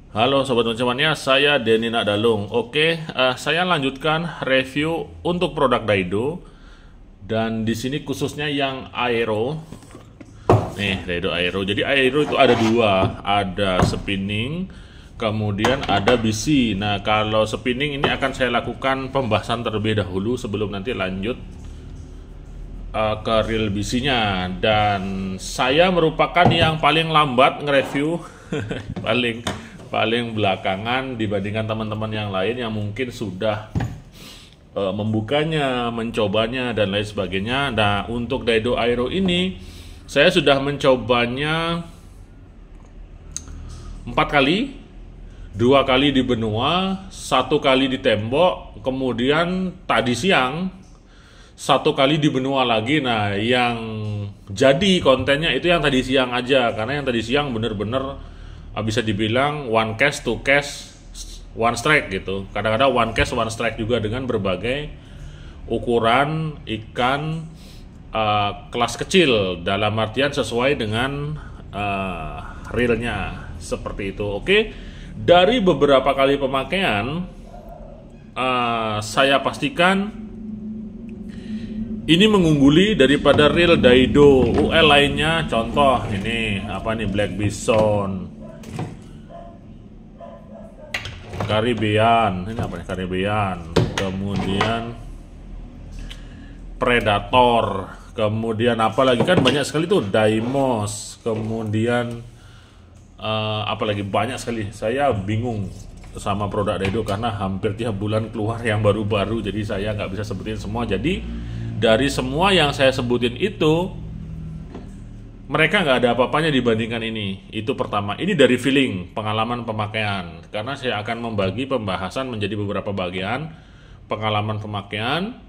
Halo sobat cuannya, saya Denny Nakdalung. Oke, saya lanjutkan review untuk produk Daido dan di sini khususnya yang Aero. Nih, Daido Aero. Jadi Aero itu ada dua, ada spinning, kemudian ada BC. Nah, kalau spinning ini akan saya lakukan pembahasan terlebih dahulu sebelum nanti lanjut ke reel BC-nya. Dan saya merupakan yang paling lambat nge-review, paling belakangan dibandingkan teman-teman yang lain yang mungkin sudah membukanya, mencobanya dan lain sebagainya. Nah, untuk Daido Aero ini saya sudah mencobanya 4 kali, 2 kali di benua, 1 kali di tembok, kemudian tadi siang 1 kali di benua lagi. Nah, yang jadi kontennya itu yang tadi siang aja, karena yang tadi siang bener-bener bisa dibilang one cast, two cast, one strike gitu. Kadang-kadang one cast, one strike juga dengan berbagai ukuran ikan kelas kecil, dalam artian sesuai dengan reelnya seperti itu. Oke, dari beberapa kali pemakaian saya pastikan ini mengungguli daripada reel Daido UL lainnya. Contoh ini apa nih, Black Bison, Caribbean, ini apa nih, Caribbean, kemudian Predator, kemudian apa lagi, kan banyak sekali tuh, Daimos, kemudian apa lagi, banyak sekali. Saya bingung sama produk Daido karena hampir tiap bulan keluar yang baru-baru, jadi saya nggak bisa sebutin semua. Jadi dari semua yang saya sebutin itu, mereka nggak ada apa-apanya dibandingkan ini. Itu pertama. Ini dari feeling, pengalaman pemakaian. Karena saya akan membagi pembahasan menjadi beberapa bagian. Pengalaman pemakaian,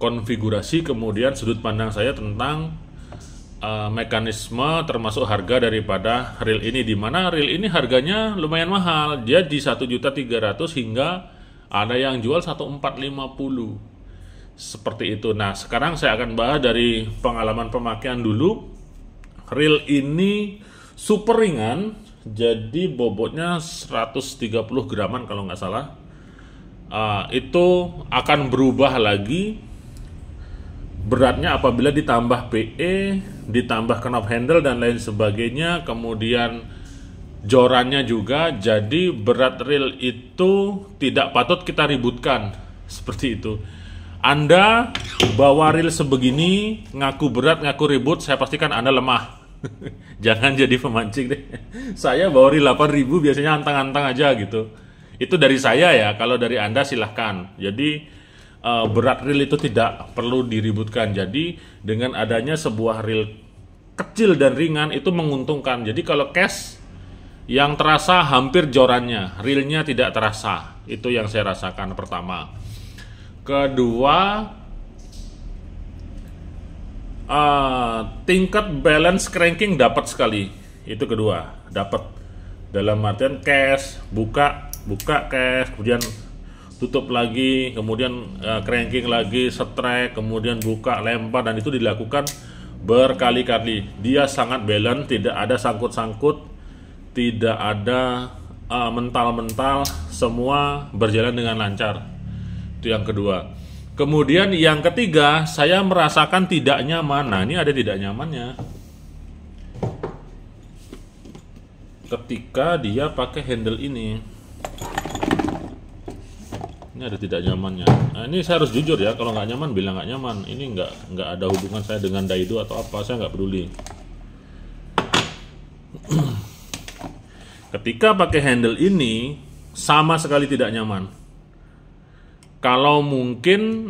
konfigurasi, kemudian sudut pandang saya tentang mekanisme termasuk harga daripada reel ini. Dimana reel ini harganya lumayan mahal. Dia di 1.300.000 hingga ada yang jual 1.450.000. Seperti itu. Nah, sekarang saya akan bahas dari pengalaman pemakaian dulu. Reel ini super ringan, jadi bobotnya 130 graman kalau nggak salah. Itu akan berubah lagi beratnya apabila ditambah PE, ditambah knob handle dan lain sebagainya, kemudian jorannya juga. Jadi berat reel itu tidak patut kita ributkan seperti itu. Anda bawa reel sebegini, ngaku berat, ngaku ribut, saya pastikan Anda lemah. Jangan jadi pemancing deh. Saya bawa reel 8.000 biasanya antang-antang aja gitu. Itu dari saya ya, kalau dari Anda silahkan. Jadi berat reel itu tidak perlu diributkan. Jadi dengan adanya sebuah reel kecil dan ringan itu menguntungkan. Jadi kalau cast yang terasa hampir jorannya, reelnya tidak terasa. Itu yang saya rasakan pertama. Kedua, tingkat balance cranking dapat sekali. Itu kedua, dapat dalam artian cast, buka cast, kemudian tutup lagi, kemudian cranking lagi, strike, kemudian buka, lempar, dan itu dilakukan berkali-kali. Dia sangat balance, tidak ada sangkut-sangkut, tidak ada mental-mental, semua berjalan dengan lancar. Itu yang kedua. Kemudian yang ketiga, saya merasakan tidak nyaman. Nah, ini ada tidak nyamannya. Ketika dia pakai handle ini. Ini ada tidak nyamannya. Nah, ini saya harus jujur ya, kalau nggak nyaman bilang nggak nyaman. Ini nggak ada hubungan saya dengan Daido atau apa, saya nggak peduli. Ketika pakai handle ini, sama sekali tidak nyaman. Kalau mungkin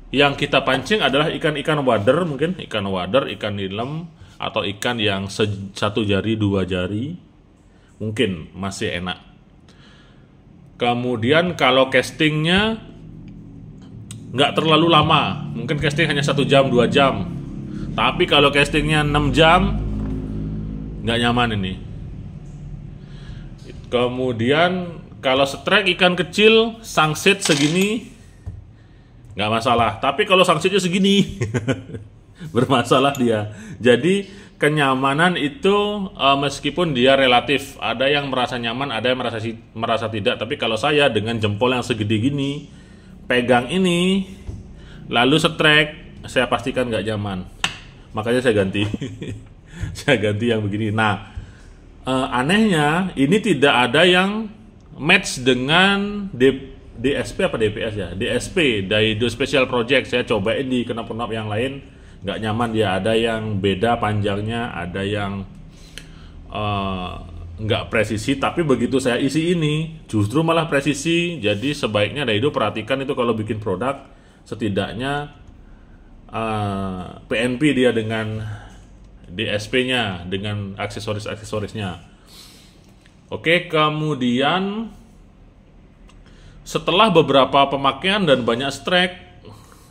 yang kita pancing adalah ikan-ikan wader, mungkin ikan wader, ikan nilem, atau ikan yang 1 jari 2 jari, mungkin masih enak. Kemudian kalau castingnya nggak terlalu lama, mungkin casting hanya 1 jam 2 jam. Tapi kalau castingnya 6 jam, nggak nyaman ini. Kemudian kalau strike ikan kecil, sangsit segini nggak masalah. Tapi kalau sangsitnya segini bermasalah dia. Jadi kenyamanan itu meskipun dia relatif, ada yang merasa nyaman, ada yang merasa tidak. Tapi kalau saya dengan jempol yang segede gini, pegang ini, lalu setrek, saya pastikan nggak nyaman. Makanya saya ganti, saya ganti yang begini. Nah, anehnya ini tidak ada yang match dengan DSP apa DPS ya? DSP, Daido Special Project. Saya cobain di knop-knop yang lain, nggak nyaman dia. Ada yang beda panjangnya, ada yang nggak presisi. Tapi begitu saya isi ini, justru malah presisi. Jadi sebaiknya Daido perhatikan itu kalau bikin produk, setidaknya PNP dia dengan DSP-nya, dengan aksesoris-aksesorisnya. Oke, kemudian setelah beberapa pemakaian dan banyak strike,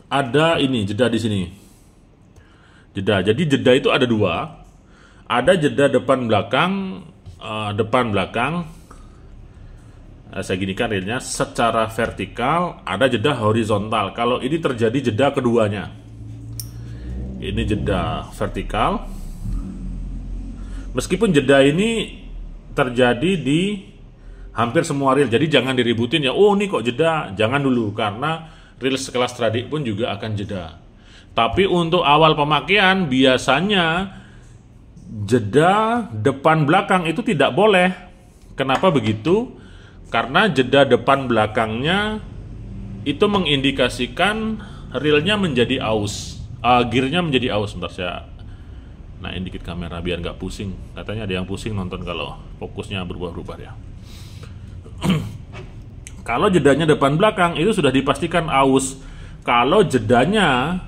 ada ini jeda di sini. Jeda. Jadi jeda itu ada dua. Ada jeda depan belakang, saya ginikan reelnya secara vertikal, ada jeda horizontal. Kalau ini terjadi jeda keduanya. Ini jeda vertikal. Meskipun jeda ini terjadi di hampir semua reel, jadi jangan diributin ya. Oh ini kok jeda, jangan dulu, karena reel sekelas Tradik pun juga akan jeda. Tapi untuk awal pemakaian biasanya jeda depan belakang itu tidak boleh. Kenapa begitu? Karena jeda depan belakangnya itu mengindikasikan reelnya menjadi aus, gearnya menjadi aus. Bentar saya naikin dikit kamera biar nggak pusing. Katanya ada yang pusing nonton kalau fokusnya berubah-ubah ya. Kalau jedanya depan belakang itu sudah dipastikan aus. Kalau jedanya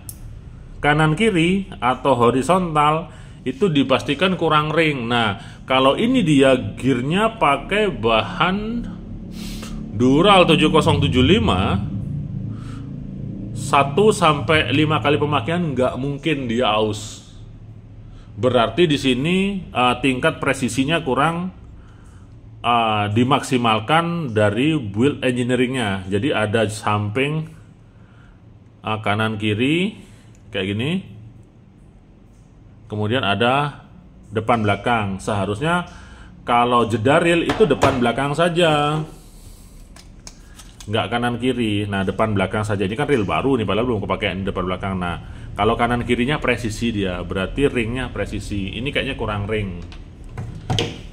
kanan kiri atau horizontal itu dipastikan kurang ring. Nah, kalau ini dia gearnya pakai bahan Dural 7075, 1 sampai 5 kali pemakaian nggak mungkin dia aus. Berarti di sini tingkat presisinya kurang dimaksimalkan dari build engineeringnya. Jadi ada samping, kanan kiri kayak gini, kemudian ada depan belakang. Seharusnya kalau jeda reel itu depan belakang saja, nggak kanan kiri. Nah, depan belakang saja. Ini kan reel baru nih, padahal belum kepakai depan belakang. Nah, kalau kanan kirinya presisi dia, berarti ringnya presisi. Ini kayaknya kurang ring,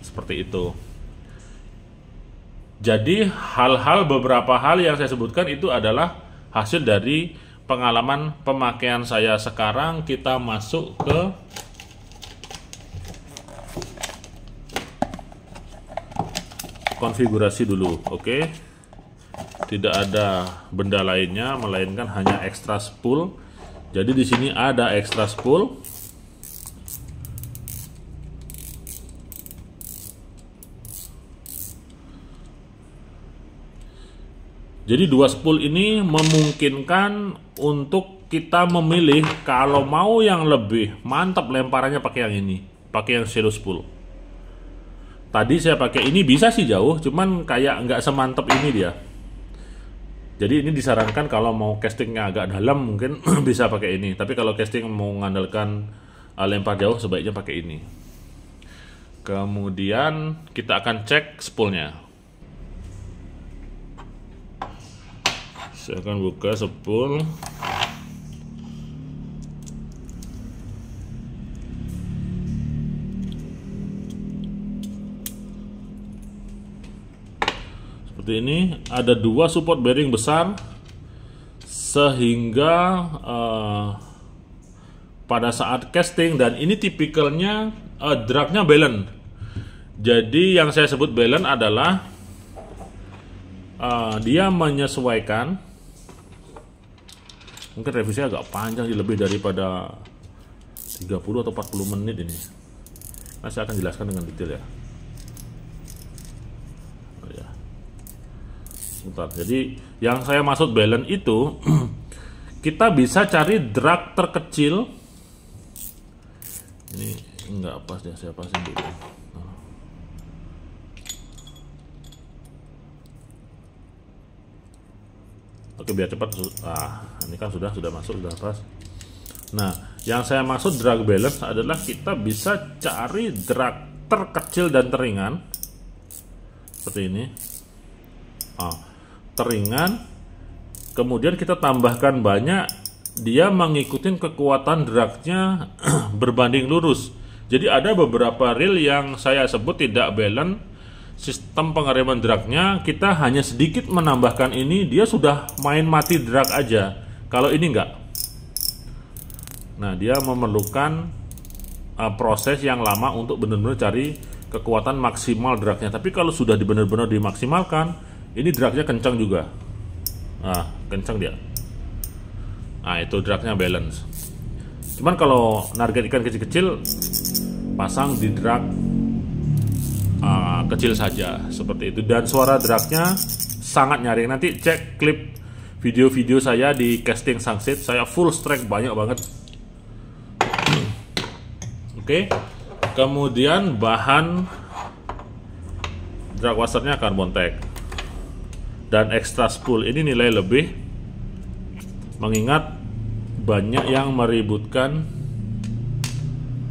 seperti itu. Jadi beberapa hal yang saya sebutkan itu adalah hasil dari pengalaman pemakaian saya. Sekarang kita masuk ke konfigurasi dulu. Oke. Tidak ada benda lainnya melainkan hanya extra spool. Jadi di sini ada extra spool. Jadi dua spool ini memungkinkan untuk kita memilih kalau mau yang lebih mantap lemparannya pakai yang ini, pakai yang shadow spool. Tadi saya pakai ini bisa sih jauh, cuman kayak nggak semantap ini dia. Jadi ini disarankan kalau mau castingnya agak dalam mungkin bisa pakai ini. Tapi kalau casting mau mengandalkan lempar jauh sebaiknya pakai ini. Kemudian kita akan cek spoolnya. Saya akan buka spool. Seperti ini, ada dua support bearing besar sehingga pada saat casting, dan ini tipikalnya dragnya balance. Jadi yang saya sebut balance adalah dia menyesuaikan. Mungkin revisinya agak panjang, lebih daripada 30 atau 40 menit ini. Nah, saya akan jelaskan dengan detail ya. Bentar. Jadi yang saya maksud balance itu kita bisa cari drag terkecil. Ini enggak pas ya, saya pasin dulu. Oke, biar cepat. Ini kan sudah masuk, sudah pas. Nah, Yang saya maksud drag balance adalah kita bisa cari drag terkecil dan teringan seperti ini. Teringan, kemudian kita tambahkan banyak, dia mengikuti kekuatan dragnya berbanding lurus. Jadi ada beberapa reel yang saya sebut tidak balance sistem pengereman dragnya, kita hanya sedikit menambahkan ini, dia sudah main mati drag aja. Kalau ini enggak. Nah, dia memerlukan proses yang lama untuk benar-benar cari kekuatan maksimal dragnya. Tapi kalau sudah benar-benar dimaksimalkan, ini dragnya kencang juga. Nah, kencang dia. Nah, itu dragnya balance. Cuman kalau target ikan kecil-kecil, pasang di drag kecil saja seperti itu. Dan suara dragnya sangat nyaring. Nanti cek klip video-video saya di casting Sangsit, saya full strike banyak banget. Oke. Kemudian bahan drag washernya carbon tag dan extra spool. Ini nilai lebih, mengingat banyak yang meributkan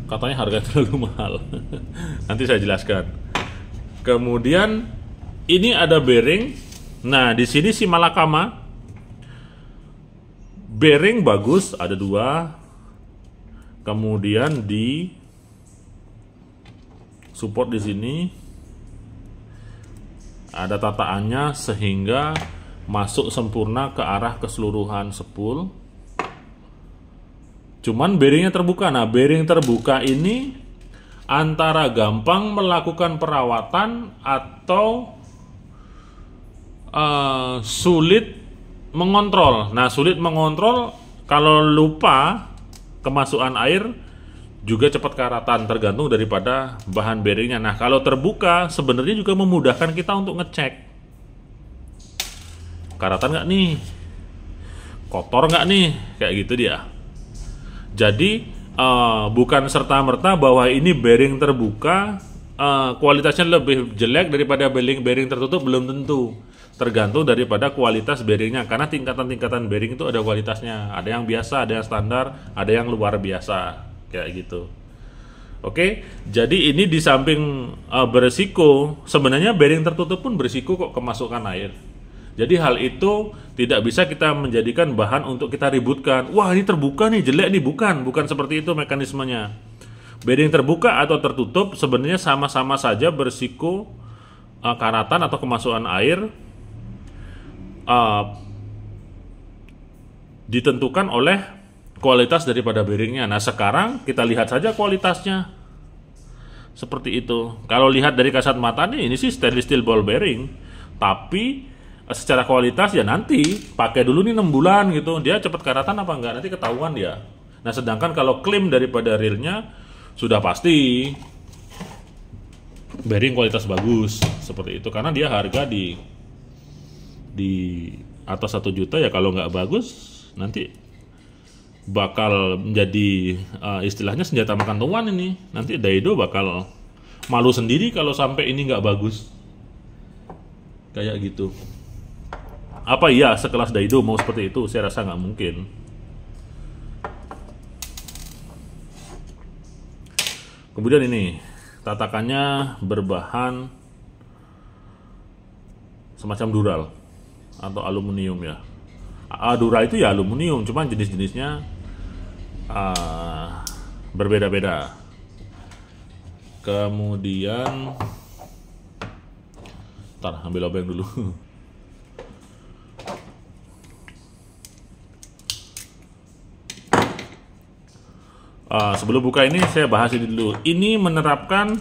katanya harga terlalu mahal. Nanti saya jelaskan. Kemudian ini ada bearing. Nah, di sini si Malakama bearing bagus, ada 2. Kemudian di support di sini ada tataannya sehingga masuk sempurna ke arah keseluruhan spool. Cuman bearingnya terbuka. Nah, bearing terbuka ini antara gampang melakukan perawatan atau sulit mengontrol. Nah, sulit mengontrol kalau lupa kemasukan air juga cepat karatan, tergantung daripada bahan bearingnya. Nah, kalau terbuka sebenarnya juga memudahkan kita untuk ngecek karatan nggak nih, kotor nggak nih, kayak gitu dia. Jadi bukan serta-merta bahwa ini bearing terbuka kualitasnya lebih jelek daripada bearing tertutup, belum tentu. Tergantung daripada kualitas bearingnya, karena tingkatan-tingkatan bearing itu ada kualitasnya. Ada yang biasa, ada yang standar, ada yang luar biasa, kayak gitu. Oke, jadi ini di samping beresiko, sebenarnya bearing tertutup pun beresiko kok kemasukan air. Jadi hal itu tidak bisa kita menjadikan bahan untuk kita ributkan. Wah, ini terbuka nih, jelek nih. Bukan seperti itu mekanismenya. Bearing terbuka atau tertutup sebenarnya sama-sama saja berisiko karatan atau kemasukan air ditentukan oleh kualitas daripada bearingnya. Nah, sekarang kita lihat saja kualitasnya seperti itu. Kalau lihat dari kasat mata nih, ini sih stainless steel ball bearing, tapi secara kualitas ya nanti pakai dulu nih 6 bulan gitu, dia cepat karatan apa enggak nanti ketahuan dia. Nah, sedangkan kalau klaim daripada reelnya sudah pasti bearing kualitas bagus seperti itu, karena dia harga di atas 1 juta ya. Kalau nggak bagus nanti bakal menjadi istilahnya senjata makan tuan ini. Nanti Daido bakal malu sendiri kalau sampai ini nggak bagus kayak gitu. Apa iya sekelas Daido mau seperti itu? Saya rasa nggak mungkin. Kemudian ini tatakannya berbahan semacam dural atau aluminium ya. Dural itu ya aluminium, cuman jenis-jenisnya berbeda-beda. Kemudian ntar ambil obeng dulu. Sebelum buka ini saya bahas ini dulu. Ini menerapkan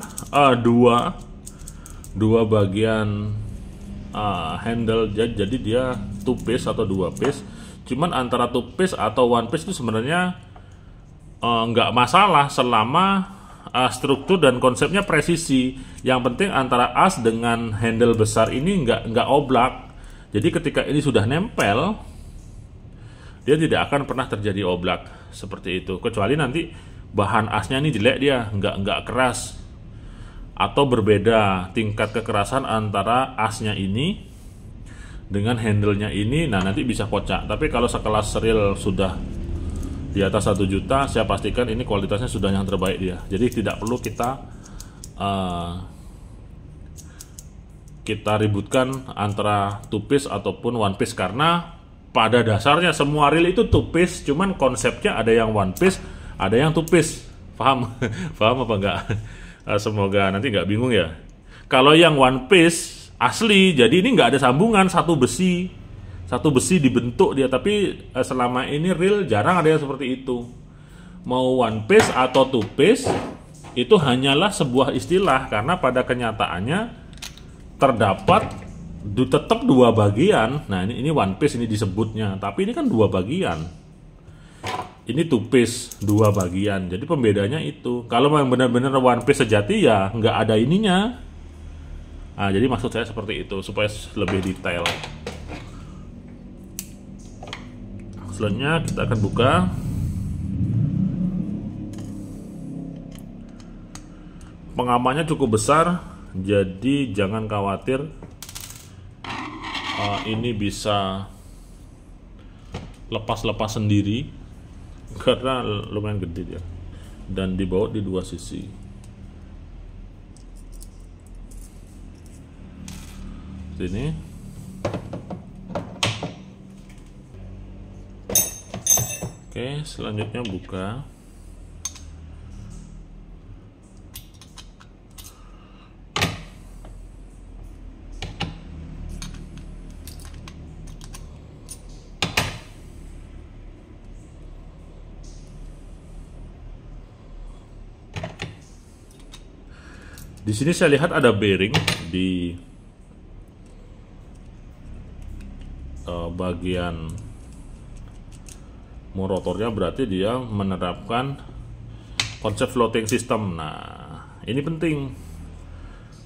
dua bagian handle, jadi dia 2 piece atau 2 piece. Cuman antara 2 piece atau 1 piece itu sebenarnya nggak masalah selama struktur dan konsepnya presisi. Yang penting antara as dengan handle besar ini nggak oblak. Jadi ketika ini sudah nempel, dia tidak akan pernah terjadi oblak seperti itu, kecuali nanti bahan asnya ini jelek, dia nggak keras atau berbeda tingkat kekerasan antara asnya ini dengan handle-nya ini. Nah, nanti bisa kocak. Tapi kalau sekelas reel sudah di atas 1 juta, saya pastikan ini kualitasnya sudah yang terbaik dia. Jadi tidak perlu kita ributkan antara two piece ataupun one piece, karena pada dasarnya semua reel itu two piece, cuman konsepnya ada yang one piece, ada yang two piece. Paham? Paham apa enggak? Semoga nanti nggak bingung ya. Kalau yang one piece asli, jadi ini nggak ada sambungan, satu besi dibentuk dia. Tapi selama ini reel jarang ada yang seperti itu. Mau one piece atau two piece itu hanyalah sebuah istilah, karena pada kenyataannya terdapat tetap dua bagian. Nah ini one piece ini disebutnya, tapi ini kan dua bagian. Ini two piece dua bagian. Jadi pembedanya itu. Kalau memang benar-benar one piece sejati ya nggak ada ininya. Nah, jadi maksud saya seperti itu supaya lebih detail. Selanjutnya kita akan buka. Pengamannya cukup besar, jadi jangan khawatir. Ini bisa lepas-lepas sendiri karena lumayan gede dia, dan dibawa di dua sisi. Ini oke, selanjutnya buka. Di sini saya lihat ada bearing di bagian rotornya, berarti dia menerapkan konsep floating system. Nah, ini penting.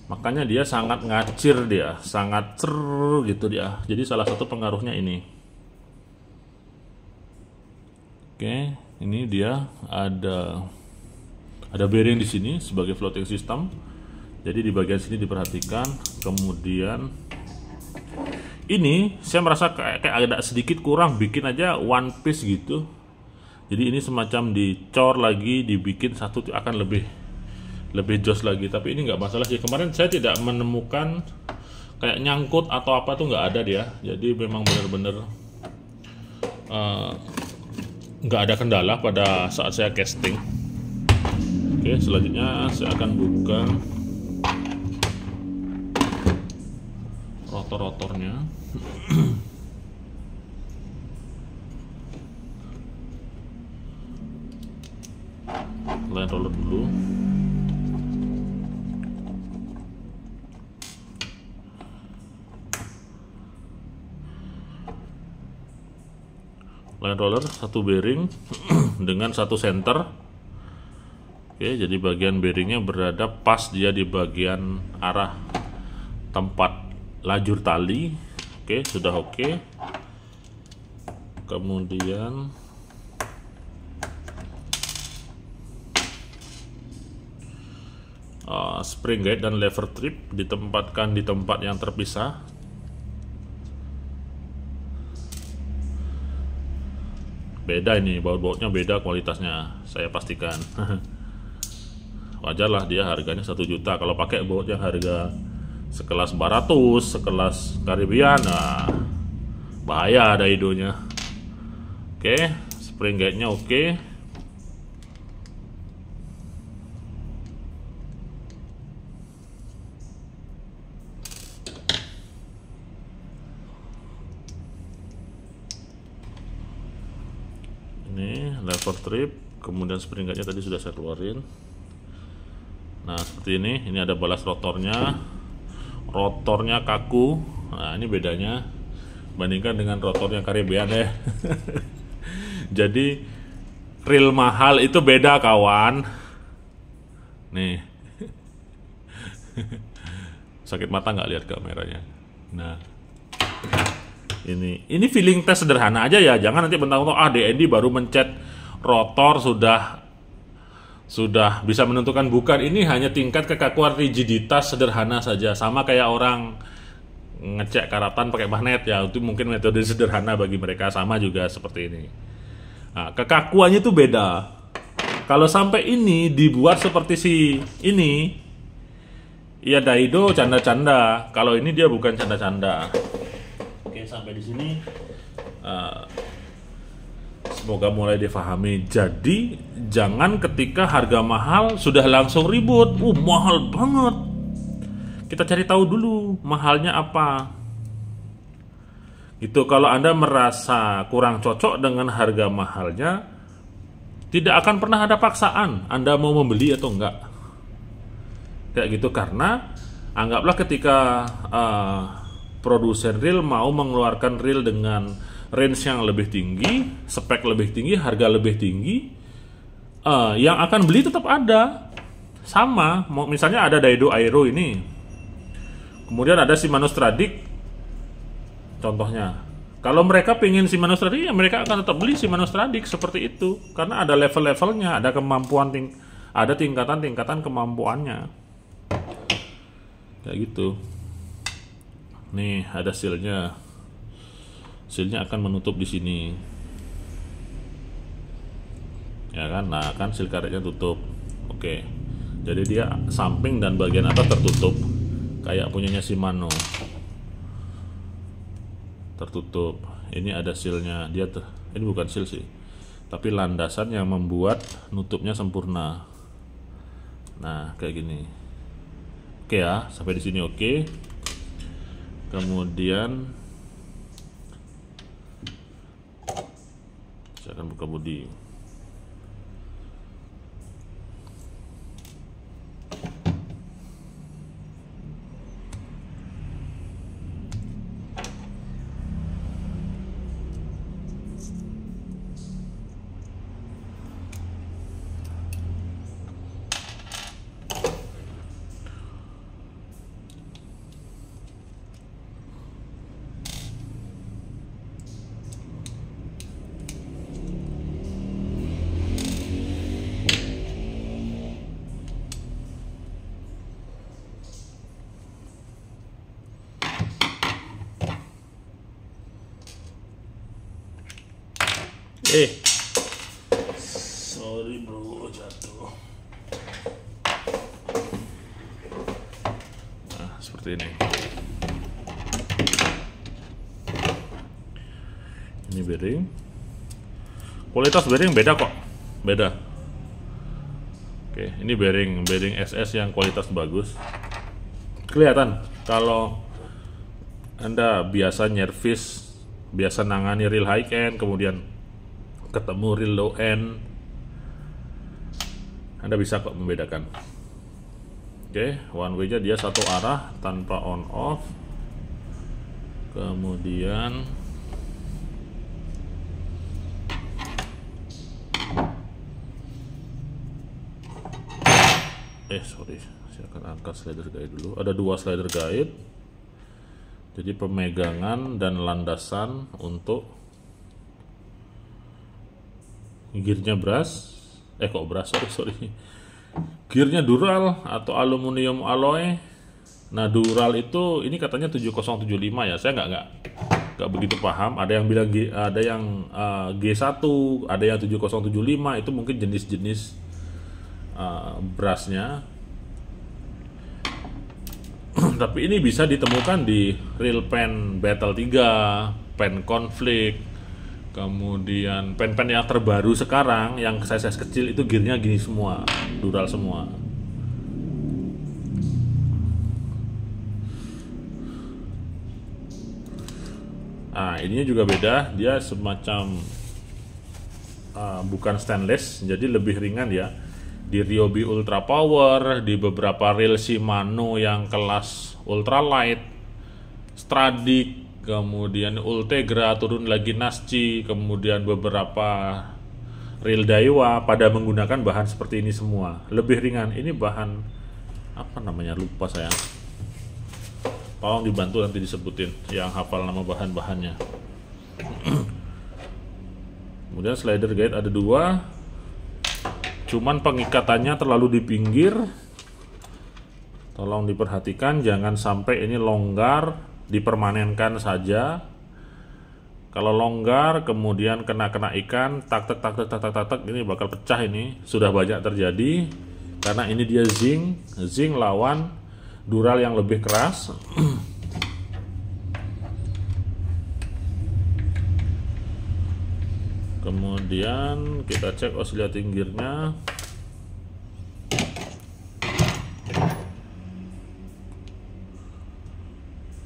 Makanya dia sangat ngacir, dia sangat gitu dia. Jadi salah satu pengaruhnya ini. Oke, ini dia ada bearing di sini sebagai floating system. Jadi di bagian sini diperhatikan. Kemudian ini saya merasa kayak agak sedikit kurang, bikin aja one piece gitu. Jadi ini semacam dicor lagi, dibikin satu akan lebih jos lagi. Tapi ini nggak masalah sih. Kemarin saya tidak menemukan kayak nyangkut atau apa tuh, nggak ada dia. Jadi memang benar-benar nggak ada kendala pada saat saya casting. Oke, selanjutnya saya akan buka rotor-rotornya. Line roller dulu. Line roller satu bearing dengan satu center. Oke, jadi bagian bearingnya berada pas dia di bagian arah tempat lajur tali. Oke, sudah oke. Kemudian spring guide dan lever trip ditempatkan di tempat yang terpisah. Beda ini, baut-bautnya beda kualitasnya, saya pastikan. Wajar lah dia harganya 1 juta. Kalau pakai baut yang harga sekelas Baratus, sekelas Caribbean, nah bahaya ada idonya. Oke, spring guide-nya oke. Ini lever trip, kemudian spring guide-nya tadi sudah saya keluarin. Nah, seperti ini ada balas rotornya. Rotornya kaku. Nah, ini bedanya bandingkan dengan rotornya Caribbean ya. Jadi reel mahal itu beda kawan. Nih. Sakit mata nggak lihat kameranya. Nah, ini feeling test sederhana aja ya. Jangan nanti bentang-bentang DND baru mencet rotor sudah bisa menentukan. Bukan, ini hanya tingkat kekakuan rigiditas sederhana saja. Sama kayak orang ngecek karatan pakai magnet ya. Itu mungkin metode sederhana bagi mereka, sama juga seperti ini. Nah, kekakuannya itu beda. Kalau sampai ini dibuat seperti si ini, ya Daido canda-canda. Kalau ini dia bukan canda-canda. Oke, sampai di sini semoga mulai difahami. Jadi jangan ketika harga mahal sudah langsung ribut. Mahal banget. Kita cari tahu dulu mahalnya apa. Itu kalau Anda merasa kurang cocok dengan harga mahalnya, tidak akan pernah ada paksaan Anda mau membeli atau enggak. Kayak gitu, karena anggaplah ketika produsen reel mau mengeluarkan reel dengan range yang lebih tinggi, spek lebih tinggi, harga lebih tinggi, yang akan beli tetap ada. Sama, misalnya ada Daido Aero ini, kemudian ada Shimano Stradic. Contohnya, kalau mereka pengen Shimano Stradic, ya mereka akan tetap beli Shimano Stradic seperti itu, karena ada level-levelnya, ada kemampuan, ada tingkatan-tingkatan kemampuannya, kayak gitu. Nih ada sealnya, sealnya akan menutup di sini, ya kan? Nah kan seal karetnya tutup, oke. Jadi dia samping dan bagian atas tertutup, kayak punyanya Shimano. Tertutup. Ini ada sealnya. Ini bukan seal sih, tapi landasan yang membuat nutupnya sempurna. Nah kayak gini. Oke ya, sampai di sini oke. Kemudian saya akan buka bodi. Sorry bro, jatuh. Nah, seperti ini. Ini bearing. Kualitas bearing beda kok. Beda. Oke, ini bearing SS yang kualitas bagus. Kelihatan kalau Anda biasa nyervis, biasa nangani reel high end, kemudian ketemu reel low end, Anda bisa kok membedakan. Oke, one way nya dia satu arah tanpa on off. Kemudian sorry, saya akan angkat slider guide dulu. Ada dua slider guide, jadi pemegangan dan landasan untuk gearnya brass, sorry, gearnya dural atau aluminium alloy. Nah dural itu ini katanya 7075 ya, saya nggak begitu paham. Ada yang bilang ada yang G1, ada yang 7075, itu mungkin jenis-jenis brassnya. Tapi ini bisa ditemukan di reel pen Battle 3, pen Conflict, kemudian pen-pen yang terbaru sekarang yang size kecil itu gearnya gini semua, dural semua. Nah ininya juga beda, dia semacam bukan stainless, jadi lebih ringan ya. Di Ryobi Ultra Power, di beberapa reel Shimano yang kelas ultralight, Stradic, kemudian Ultegra, turun lagi Nasci, kemudian beberapa reel Daiwa pada menggunakan bahan seperti ini semua. Lebih ringan. Ini bahan apa namanya, lupa saya. Tolong dibantu nanti disebutin yang hafal nama bahan-bahannya. Kemudian slider guide ada dua, cuman pengikatannya terlalu di pinggir. Tolong diperhatikan jangan sampai ini longgar, dipermanenkan saja. Kalau longgar kemudian kena ikan, tak tak tak tak tak tak tak, ini bakal pecah. Ini sudah banyak terjadi karena ini dia zinc lawan dural yang lebih keras. Kemudian kita cek oscillating gearnya.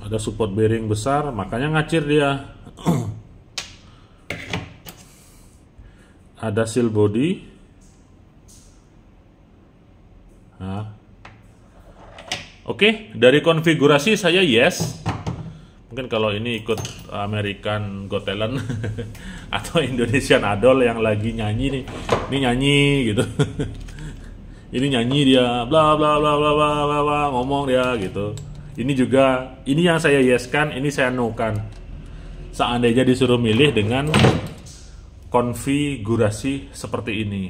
Ada support bearing besar, makanya ngacir dia. Ada seal body. Nah. Oke, dari konfigurasi saya yes. Mungkin kalau ini ikut American Got Talent atau Indonesian Idol yang lagi nyanyi nih, ini nyanyi gitu. Ini nyanyi dia, bla bla bla bla bla bla, bla ngomong dia gitu. Ini juga, ini yang saya yes-kan, ini saya no-kan. Seandainya disuruh milih dengan konfigurasi seperti ini.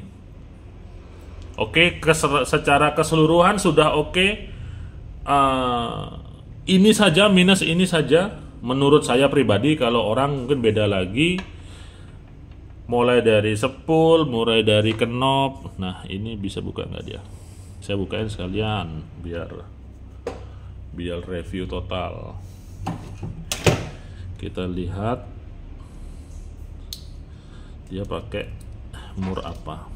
Oke, secara keseluruhan sudah oke. Ini saja minus ini saja. Menurut saya pribadi, kalau orang mungkin beda lagi. Mulai dari spool, mulai dari knob. Nah, ini bisa buka nggak dia? Saya bukain sekalian biar review total. Kita lihat dia pakai mur apa.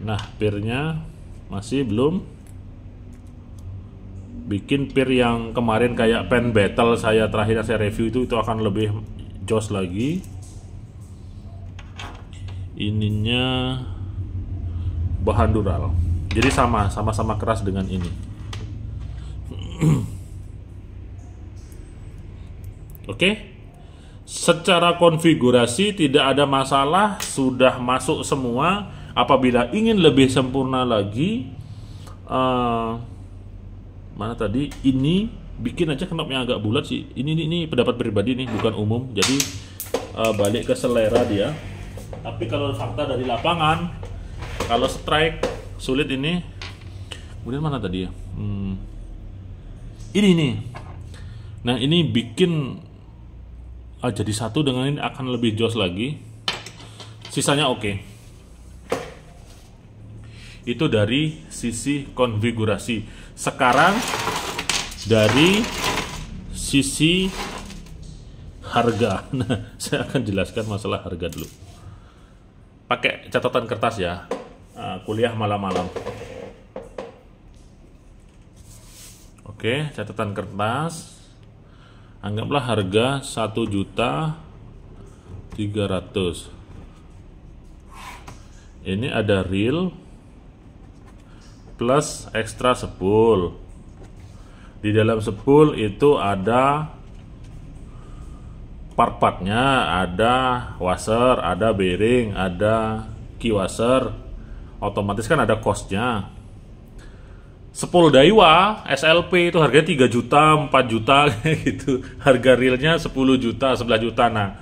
Nah, pirnya masih belum. Bikin pir yang kemarin kayak pen battle saya terakhir saya review itu akan lebih jos lagi. Ininya bahan dural, jadi sama-sama keras dengan ini. Oke. Secara konfigurasi tidak ada masalah, sudah masuk semua. Apabila ingin lebih sempurna lagi, mana tadi? Ini bikin aja knopnya agak bulat sih. Ini pendapat pribadi nih, bukan umum. Jadi balik ke selera dia. Tapi kalau fakta dari lapangan, kalau strike sulit ini. Kemudian mana tadi ya? Ini nih. Nah, ini bikin jadi satu dengan ini akan lebih jos lagi. Sisanya oke. Itu dari sisi konfigurasi. Sekarang dari sisi harga. Nah, saya akan jelaskan masalah harga dulu. Pakai catatan kertas ya. Kuliah malam-malam. Oke, catatan kertas. Anggaplah harga 1.300.000. Ini ada reel plus ekstra spool. Di dalam spool itu ada part-partnya, ada washer, ada bearing, ada key washer. Otomatis kan ada cost-nya. Spool Daiwa SLP itu harganya 3 juta, 4 juta gitu. Harga realnya 10 juta, 11 juta. Nah,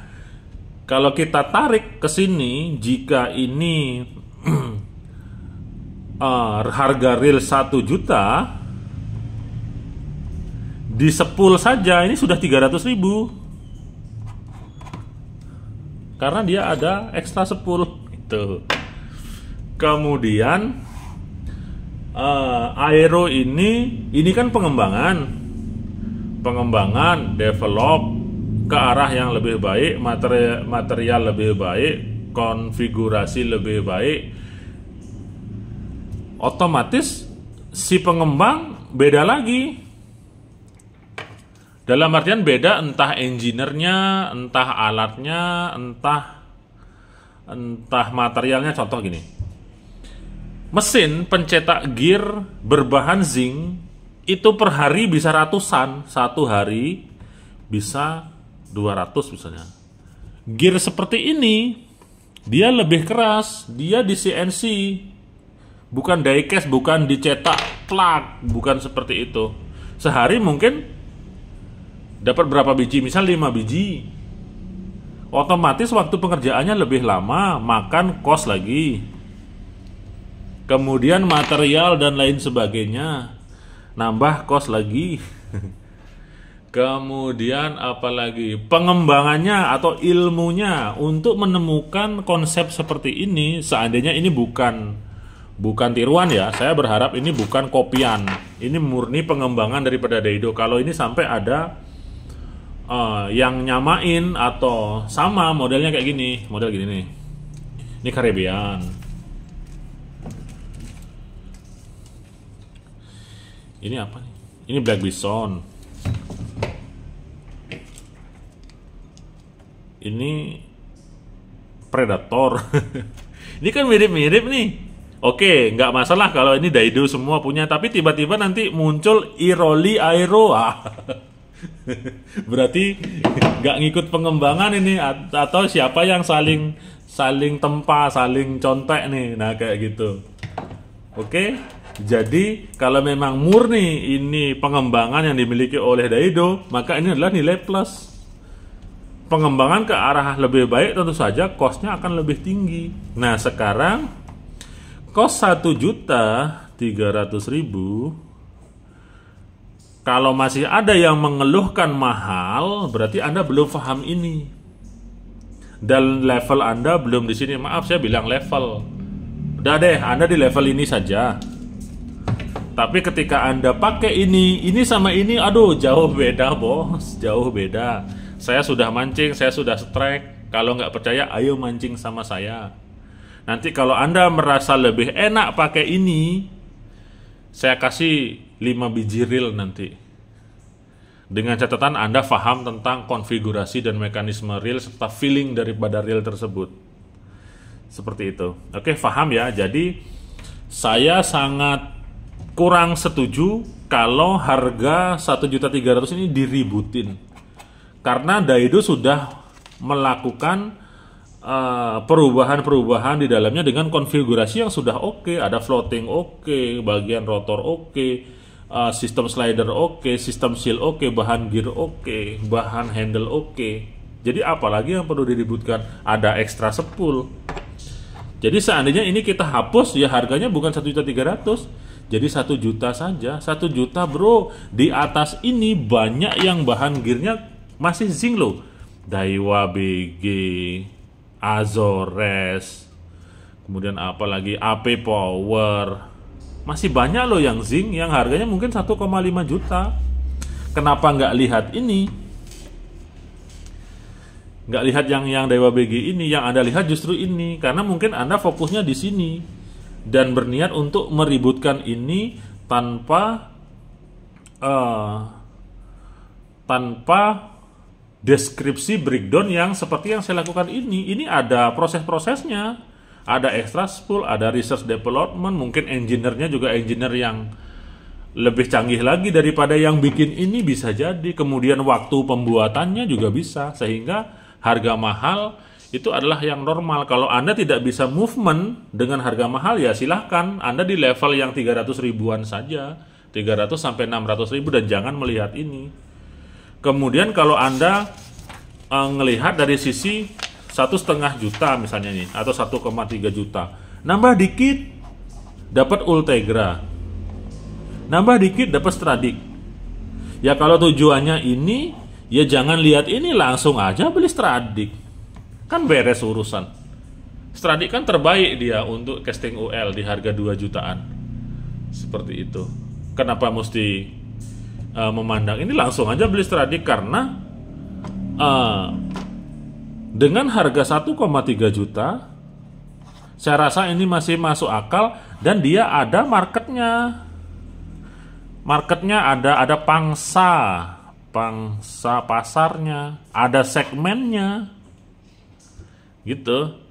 kalau kita tarik ke sini, jika ini harga real 1 juta, di spool saja ini sudah 300.000. Karena dia ada ekstra spool itu. Kemudian aero ini kan pengembangan develop ke arah yang lebih baik, material lebih baik, konfigurasi lebih baik. Otomatis si pengembang beda lagi. Dalam artian beda, entah engineer-nya, entah alatnya, entah materialnya. Contoh gini, mesin pencetak gear berbahan zinc itu per hari bisa ratusan, satu hari bisa 200 misalnya. Gear seperti ini dia lebih keras, dia di CNC, bukan diecast, bukan dicetak plug, bukan seperti itu. Sehari mungkin dapat berapa biji, misal 5 biji. Otomatis waktu pengerjaannya lebih lama, makan cost lagi. Kemudian material dan lain sebagainya, nambah cost lagi. Kemudian apalagi pengembangannya atau ilmunya untuk menemukan konsep seperti ini, seandainya ini bukan tiruan ya, saya berharap ini bukan kopian, ini murni pengembangan daripada Daido. Kalau ini sampai ada yang nyamain atau sama modelnya kayak gini, model gini nih, ini Caribbean, ini apa nih, ini Black Bison, ini Predator. Ini kan mirip-mirip nih. Oke, nggak masalah kalau ini Daido semua punya, tapi tiba-tiba nanti muncul Iroli Aero. Berarti nggak ngikut pengembangan ini, atau siapa yang saling tempa, saling contek nih. Nah, kayak gitu. Oke. Jadi kalau memang murni ini pengembangan yang dimiliki oleh Daido, maka ini adalah nilai plus. Pengembangan ke arah lebih baik tentu saja cost-nya akan lebih tinggi. Nah, sekarang cost 1.300.000. Kalau masih ada yang mengeluhkan mahal, berarti Anda belum paham ini. Dan level Anda belum di sini. Maaf, saya bilang level. Udah deh, Anda di level ini saja. Tapi ketika Anda pakai ini sama ini, aduh, jauh beda, bos. Jauh beda. Saya sudah mancing, saya sudah strike. Kalau nggak percaya, ayo mancing sama saya. Nanti kalau Anda merasa lebih enak pakai ini, saya kasih 5 biji reel nanti. Dengan catatan Anda paham tentang konfigurasi dan mekanisme reel serta feeling daripada reel tersebut. Seperti itu. Oke, paham ya? Jadi saya sangat kurang setuju kalau harga 1.300.000 ini diributin. Karena Daido sudah melakukan perubahan-perubahan di dalamnya dengan konfigurasi yang sudah oke. Ada floating oke, bagian rotor oke, sistem slider oke, sistem seal oke, bahan gear oke, bahan handle oke. Jadi apalagi yang perlu diributkan? Ada extra spool. Jadi seandainya ini kita hapus, ya harganya bukan 1.300.000, jadi 1 juta saja. 1 juta bro. Di atas ini banyak yang bahan gearnya masih zinc loh. Daiwa BG, Azores, kemudian apa lagi, AP Power, masih banyak loh yang zinc yang harganya mungkin 1,5 juta. Kenapa nggak lihat ini? Nggak lihat yang Daiwa BG ini, yang Anda lihat justru ini, karena mungkin Anda fokusnya di sini dan berniat untuk meributkan ini tanpa deskripsi breakdown yang seperti yang saya lakukan ini. Ini ada proses-prosesnya, ada extra spool, ada research development, mungkin engineer-nya juga engineer yang lebih canggih lagi daripada yang bikin ini bisa jadi. Kemudian waktu pembuatannya juga bisa, sehingga harga mahal itu adalah yang normal. Kalau Anda tidak bisa movement dengan harga mahal, ya silahkan Anda di level yang 300 ribuan saja, 300 sampai 600 ribu, dan jangan melihat ini. Kemudian kalau Anda ngelihat dari sisi 1,5 juta misalnya nih, atau 1,3 juta, nambah dikit dapat Ultegra, nambah dikit dapat Stradic. Ya kalau tujuannya ini, ya jangan lihat ini, langsung aja beli Stradic, kan beres urusan. Stradic kan terbaik dia untuk casting UL di harga 2 jutaan. Seperti itu. Kenapa mesti memandang ini? Langsung aja beli Stradic, karena dengan harga 1,3 juta saya rasa ini masih masuk akal, dan dia ada marketnya. Marketnya ada pangsa pasarnya, ada segmennya gitu.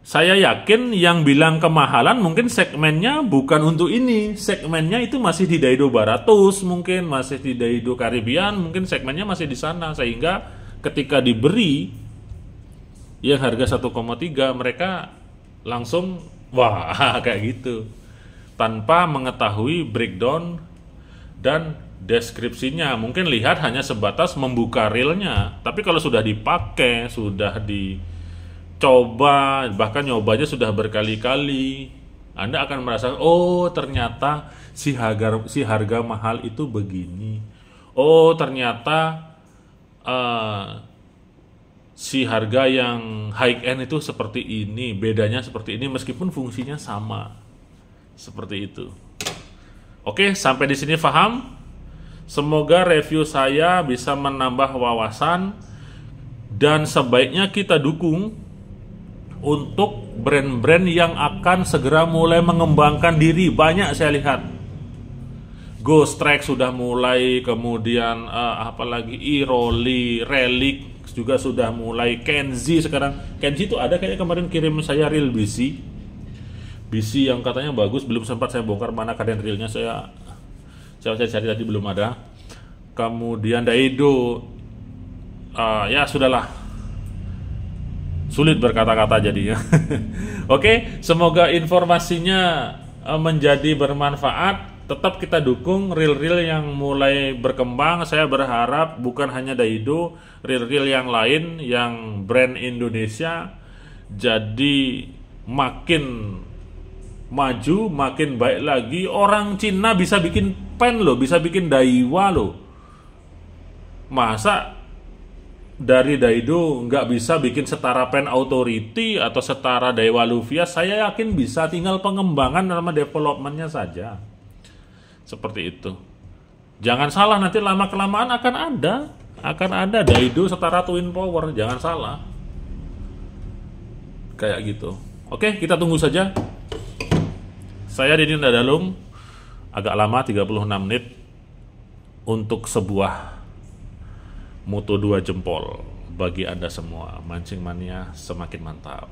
Saya yakin yang bilang kemahalan mungkin segmennya bukan untuk ini. Segmennya itu masih di Daido Baratus, mungkin masih di Daido Caribbean, mungkin segmennya masih di sana. Sehingga ketika diberi yang harga 1,3, mereka langsung wah kayak gitu. Tanpa mengetahui breakdown dan deskripsinya. Mungkin lihat hanya sebatas membuka reelnya. Tapi kalau sudah dipakai, sudah coba, bahkan nyobanya sudah berkali-kali, Anda akan merasa, oh ternyata si harga mahal itu begini. oh ternyata si harga yang high end itu seperti ini, bedanya seperti ini meskipun fungsinya sama. Seperti itu. Oke, sampai di sini paham? Semoga review saya bisa menambah wawasan dan sebaiknya kita dukung untuk brand-brand yang akan segera mulai mengembangkan diri. Banyak saya lihat. Ghost Track sudah mulai, kemudian apalagi E-Rolly, Relic juga sudah mulai, Kenzi sekarang. Kenzi itu ada kayaknya kemarin kirim saya reel BC yang katanya bagus, belum sempat saya bongkar mana keadaan realnya, saya cari tadi belum ada. Kemudian Daido, ya sudahlah, sulit berkata-kata jadinya. Oke, semoga informasinya menjadi bermanfaat. Tetap kita dukung reel-reel yang mulai berkembang. Saya berharap bukan hanya Daido, reel-reel yang lain yang brand Indonesia jadi makin maju, makin baik lagi. Orang Cina bisa bikin pen loh, bisa bikin Daiwa loh. Masa dari Daido nggak bisa bikin setara pen Authority atau setara Daiwa Luvia? Saya yakin bisa, tinggal pengembangan sama developmentnya saja. Seperti itu. Jangan salah, nanti lama-kelamaan akan ada Daido setara Twin Power, jangan salah. Kayak gitu. Oke, kita tunggu saja. Saya Didin Dadalung, agak lama 36 menit untuk sebuah Moto 2 jempol bagi Anda semua. Mancing mania semakin mantap.